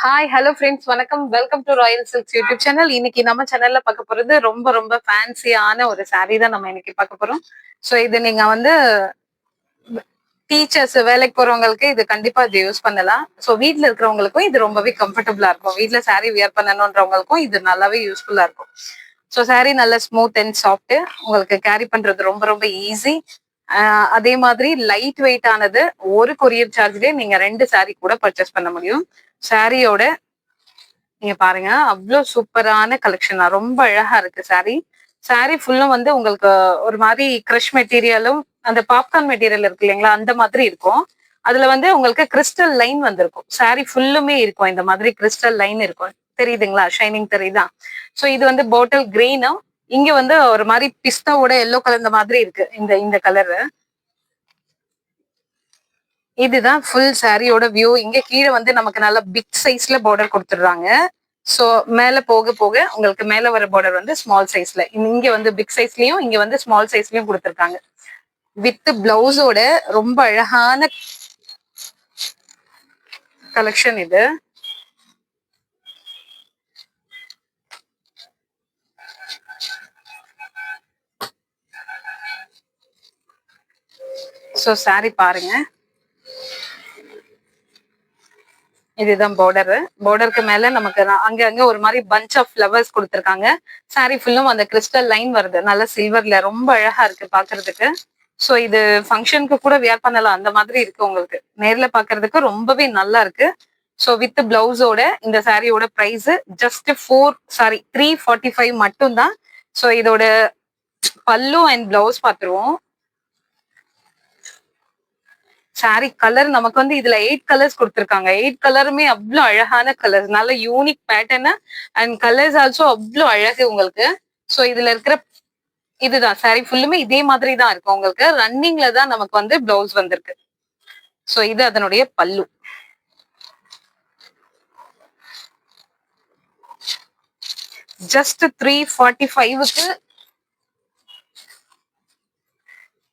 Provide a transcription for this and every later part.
Hi hello friends வணக்கம் welcome to Royal silks YouTube channel. இன்னைக்கு நம்ம சேனல்ல பார்க்க போறது ரொம்ப ரொம்ப ஃபேன்சியான ஒரு saree தான் நம்ம இன்னைக்கு பார்க்க போறோம். ஸோ இது நீங்க வந்து டீச்சர்ஸ் வேலைக்கு போறவங்களுக்கு இது கண்டிப்பா இது யூஸ் பண்ணலாம். ஸோ வீட்ல இருக்கிறவங்களுக்கும் இது ரொம்பவே கம்ஃபர்டபுளா இருக்கும். வீட்ல saree வியர் பண்ணணுன்றவங்களுக்கும் இது நல்லாவே யூஸ்ஃபுல்லா இருக்கும். ஸோ saree நல்ல ஸ்மூத் அண்ட் சாஃப்ட், உங்களுக்கு கேரி பண்றது ரொம்ப ரொம்ப ஈஸி. அதே மாதிரி லைட் வெயிட் ஆனது. ஒரு கொரியர் சார்ஜ்லயே நீங்க 2 saree கூட பர்ச்சேஸ் பண்ண முடியும். சாரியோட நீங்க பாருங்க, அவ்வளோ சூப்பரான கலெக்ஷனா ரொம்ப அழகா இருக்கு சாரி. சாரி ஃபுல்லும் வந்து உங்களுக்கு ஒரு மாதிரி கிரஷ் மெட்டீரியலும் அந்த பாப்கார்ன் மெட்டீரியல் இருக்கு இல்லைங்களா, அந்த மாதிரி இருக்கும். அதுல வந்து உங்களுக்கு கிறிஸ்டல் லைன் வந்திருக்கும். சாரி ஃபுல்லுமே இருக்கும் இந்த மாதிரி கிறிஸ்டல் லைன் இருக்கும். தெரியுதுங்களா? ஷைனிங் தெரியுதா? ஸோ இது வந்து பாட்டில் கிரீனும், இங்க வந்து ஒரு மாதிரி பிஸ்தாவோட எல்லோ கலந்த மாதிரி இருக்கு இந்த இந்த கலரு. இதுதான் ஃபுல் சாரியோட வியூ. இங்க கீழே வந்து நமக்கு நல்ல பிக் சைஸ்ல பார்டர் கொடுத்துடுறாங்க. சோ மேல போக போக உங்களுக்கு மேல வர பார்டர் வந்து ஸ்மால் சைஸ்ல, இங்க வந்து பிக் சைஸ்லயும் இங்க வந்து ஸ்மால் சைஸ்லயும் கொடுத்துருக்காங்க. வித் பிளவுஸோட ரொம்ப அழகான கலெக்ஷன் இது. சோ சாரி பாருங்க, இதுதான் பார்டரு. பார்டருக்கு மேல நமக்கு அங்க அங்க ஒரு மாதிரி பஞ்ச் ஆஃப் ஃபிளவர்ஸ் கொடுத்துருக்காங்க. சாரி ஃபுல்லும் அந்த கிறிஸ்டல் லைன் வருது, நல்ல சில்வர்ல ரொம்ப அழகா இருக்கு பாக்குறதுக்கு. சோ இது ஃபங்க்ஷனுக்கு கூட வியர் பண்ணலாம், அந்த மாதிரி இருக்கு. உங்களுக்கு நேர்ல பாக்குறதுக்கு ரொம்பவே நல்லா இருக்கு. ஸோ வித் பிளவுஸோட இந்த சாரியோட பிரைஸ் ஜஸ்ட் 345 மட்டும் தான். ஸோ இதோட பல்லு அண்ட் பிளவுஸ் பார்த்துருவோம். சாரி கலர் நமக்கு வந்து இதுல 8 கலர்ஸ் கொடுத்துருக்காங்க. 8 கலருமே அவ்வளோ அழகான கலர்ஸ், நல்ல unique pattern and colours also அவ்வளோ அழகு உங்களுக்கு. ஸோ இதுல இருக்கிற இதுதான் சாரி ஃபுல்லுமே இதே மாதிரி தான் இருக்கும். உங்களுக்கு ரன்னிங்ல தான் நமக்கு வந்து பிளவுஸ் வந்திருக்கு. ஸோ இது அதனுடைய பல்லு. ஜஸ்ட் 345க்கு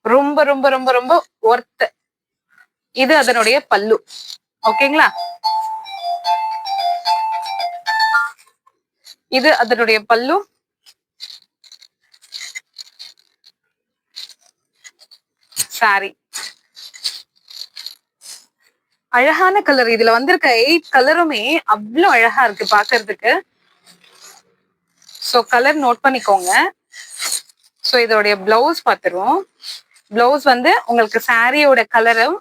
ரொம்ப ரொம்ப ரொம்ப ரொம்ப ஒர்த். இது அதனுடைய பல்லு. ஓகேங்களா? இது அதனுடைய பல்லு. சாரி அழகான கலர். இதுல வந்திருக்க 8 கலருமே அவ்வளவு அழகா இருக்கு பாக்குறதுக்கு. சோ கலர் நோட் பண்ணிக்கோங்க. சோ இதோடைய பிளவுஸ் பார்த்துருவோம். பிளவுஸ் வந்து உங்களுக்கு சாரியோட கலரும்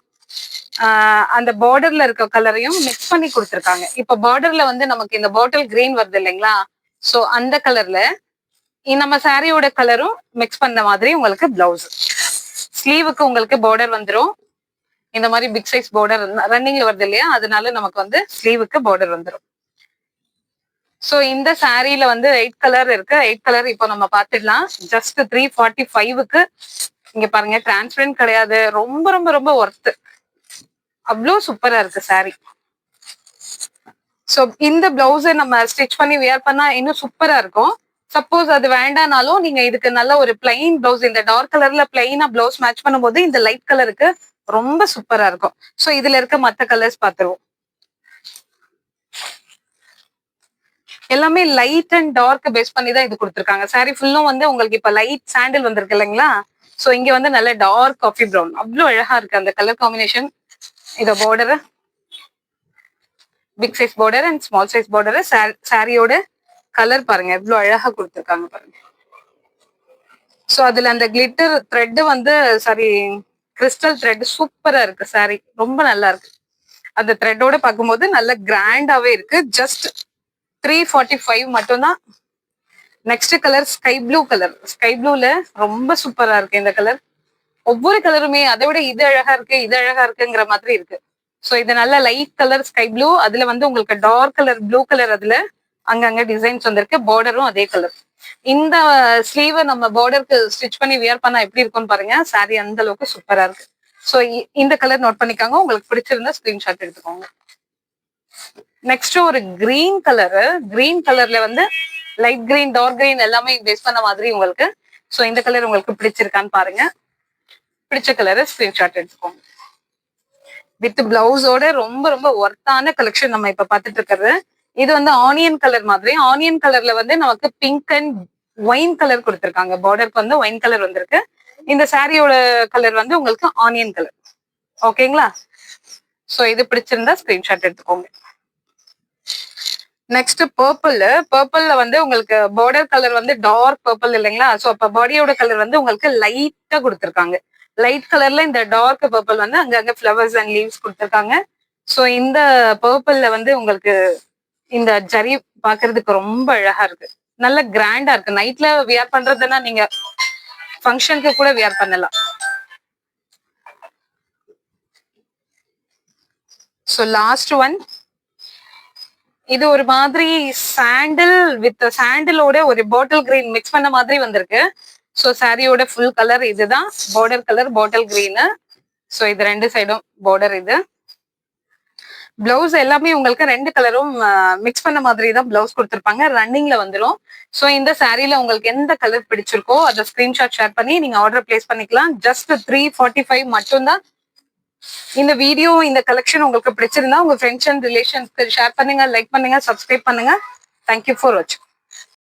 அந்த பார்டர்ல இருக்க கலரையும் மிக்ஸ் பண்ணி கொடுத்துருக்காங்க. இப்ப பார்டர்ல வந்து நமக்கு இந்த பாட்டில் கிரீன் வருது இல்லைங்களா, சோ அந்த கலர்ல நம்ம சாரியோட கலரும் மிக்ஸ் பண்ண மாதிரி உங்களுக்கு பிளவுஸ். ஸ்லீவுக்கு உங்களுக்கு பார்டர் வந்துடும். இந்த மாதிரி பிக் சைஸ் பார்டர் ரன்னிங்ல வருது இல்லையா, அதனால நமக்கு வந்து ஸ்லீவுக்கு பார்டர் வந்துடும். சோ இந்த சாரீல வந்து 8 கலர் இருக்கு. 8 கலர் இப்போ நம்ம பாத்துடலாம். ஜஸ்ட் 345க்கு இங்க பாருங்க, டிரான்ஸ்பரண்ட் கிடையாது, ரொம்ப ரொம்ப ரொம்ப ஒர்த். அவ்வளோ சூப்பரா இருக்கு சாரி. சோ இந்த பிளவுஸை நம்ம ஸ்டிச் பண்ணி வியர் பண்ணா இன்னும் சூப்பரா இருக்கும். சப்போஸ் அது வேண்டானாலும் நீங்க இதுக்கு நல்ல ஒரு பிளைன் பிளவுஸ், இந்த டார்க் கலர்ல பிளைனா பிளவுஸ் மேட்ச் பண்ணும்போது இந்த லைட் கலருக்கு ரொம்ப சூப்பரா இருக்கும். சோ இதுல இருக்க மத்த கலர்ஸ் பாத்துருவோம். எல்லாமே லைட் அண்ட் டார்க் பேஸ் பண்ணி தான் இது கொடுத்துருக்காங்க. சாரி ஃபுல்லும் வந்து உங்களுக்கு இப்ப லைட் சாண்டில் வந்திருக்கு இல்லைங்களா, சோ இங்க வந்து நல்ல டார்க் காஃபி ப்ரௌன், அவ்வளவு அழகா இருக்கு அந்த கலர் காம்பினேஷன். இத border big size border and small size border. சாரியோட கலர் பாருங்க எவ்வளவு அழகா கொடுத்துருக்காங்க பாருங்க. சோ அதுல அந்த கிளிட்டர் த்ரெட் வந்து சாரி கிறிஸ்டல் த்ரெட் சூப்பரா இருக்கு. சாரி ரொம்ப நல்லா இருக்கு. அந்த த்ரெட்டோட பார்க்கும்போது நல்ல கிராண்டாவே இருக்கு. ஜஸ்ட் 345 மட்டும்தான். Next colour sky blue colour. Sky ப்ளூல ரொம்ப சூப்பரா இருக்கு இந்த கலர். ஒவ்வொரு கலருமே அதை விட இது அழகா இருக்கு, இது அழகா இருக்குங்கிற மாதிரி இருக்கு. சோ இது நல்ல லைட் கலர் ஸ்கை ப்ளூ, அதுல வந்து உங்களுக்கு டார்க் கலர் ப்ளூ கலர், அதுல அங்கங்க டிசைன்ஸ் வந்திருக்கு. பார்டரும் அதே கலர். இந்த ஸ்லீவ் நம்ம பார்டருக்கு ஸ்டிச் பண்ணி வியர் பண்ணா எப்படி இருக்கும்னு பாருங்க. சாரி அந்த அளவுக்கு சூப்பரா இருக்கு. சோ இந்த கலர் நோட் பண்ணிக்காங்க. உங்களுக்கு பிடிச்சிருந்தா ஸ்கிரீன்ஷாட் எடுத்துக்கோங்க. நெக்ஸ்ட் ஒரு கிரீன் கலரு. கிரீன் கலர்ல வந்து லைட் கிரீன் டார்க் கிரீன் எல்லாமே பேஸ் பண்ண மாதிரி உங்களுக்கு. சோ இந்த கலர் உங்களுக்கு பிடிச்சிருக்கான்னு பாருங்க. பிடிச்ச கலரை ஸ்கிரீன்ஷாட் எடுத்துக்கோங்க. வித் பிளவுஸோட ரொம்ப ரொம்ப ஒர்த்தான கலெக்ஷன் நம்ம இப்ப பாத்துட்டு இருக்கிறது. இது வந்து ஆனியன் கலர் மாதிரி. ஆனியன் கலர்ல வந்து நமக்கு பிங்க் அண்ட் ஒயின் கலர் கொடுத்திருக்காங்க. பார்டருக்கு வந்து ஒயின் கலர் வந்திருக்கு. இந்த சாரியோட கலர் வந்து உங்களுக்கு ஆனியன் கலர். ஓகேங்களா? சோ இது பிடிச்சிருந்தா ஸ்கிரீன்ஷாட் எடுத்துக்கோங்க. நெக்ஸ்ட் பர்பிள்ல வந்து உங்களுக்கு பார்டர் கலர் வந்து டார்க் பர்பிள் இல்லைங்களா? சோ அப்ப பாடியோட கலர் வந்து உங்களுக்கு லைட்டா கொடுத்திருக்காங்க. லைட் கலர்ல இந்த டார்க் பர்பிள் வந்து அங்கங்க ஃபிளவர்ஸ் அண்ட் லீவ்ஸ் கொடுத்திருக்காங்க. சோ இந்த பர்பிள்ல வந்து உங்களுக்கு இந்த ஜரி பாக்குறதுக்கு ரொம்ப அழகா இருக்கு. நல்ல கிராண்டா இருக்கு. நைட்ல வியர் பண்றதுன்னா நீங்க ஃபங்க்ஷனுக்கு கூட வியர் பண்ணலாம். சோ லாஸ்ட் ஒன், இது ஒரு மாதிரி சாண்டிலோட ஒரு பாட்டில் கிரீன் மிக்ஸ் பண்ண மாதிரி வந்திருக்கு. சோ சாரியோட ஃபுல் கலர் இதுதான். Border colour bottle green. So இது ரெண்டு சைடும் பார்டர். இது பிளவுஸ் எல்லாமே உங்களுக்கு ரெண்டு கலரும் மிக்ஸ் பண்ண மாதிரி தான் பிளவுஸ் கொடுத்துருப்பாங்க. ரன்னிங்ல வந்துடும். சோ இந்த சாரியில உங்களுக்கு எந்த கலர் பிடிச்சிருக்கோ அதை ஸ்கிரீன்ஷாட் ஷேர் பண்ணி நீங்க ஆர்டர் பிளேஸ் பண்ணிக்கலாம். ஜஸ்ட் 345 மட்டும்தான். இந்த வீடியோ இந்த கலெக்ஷன் உங்களுக்கு பிடிச்சிருந்தா உங்க ஃப்ரெண்ட்ஸ் அண்ட் ரிலேஷன்ஸ்க்கு ஷேர் பண்ணுங்க, லைக் பண்ணுங்க, சப்ஸ்கிரைப் பண்ணுங்க. தேங்க்யூ ஃபார் வாட்சிங்.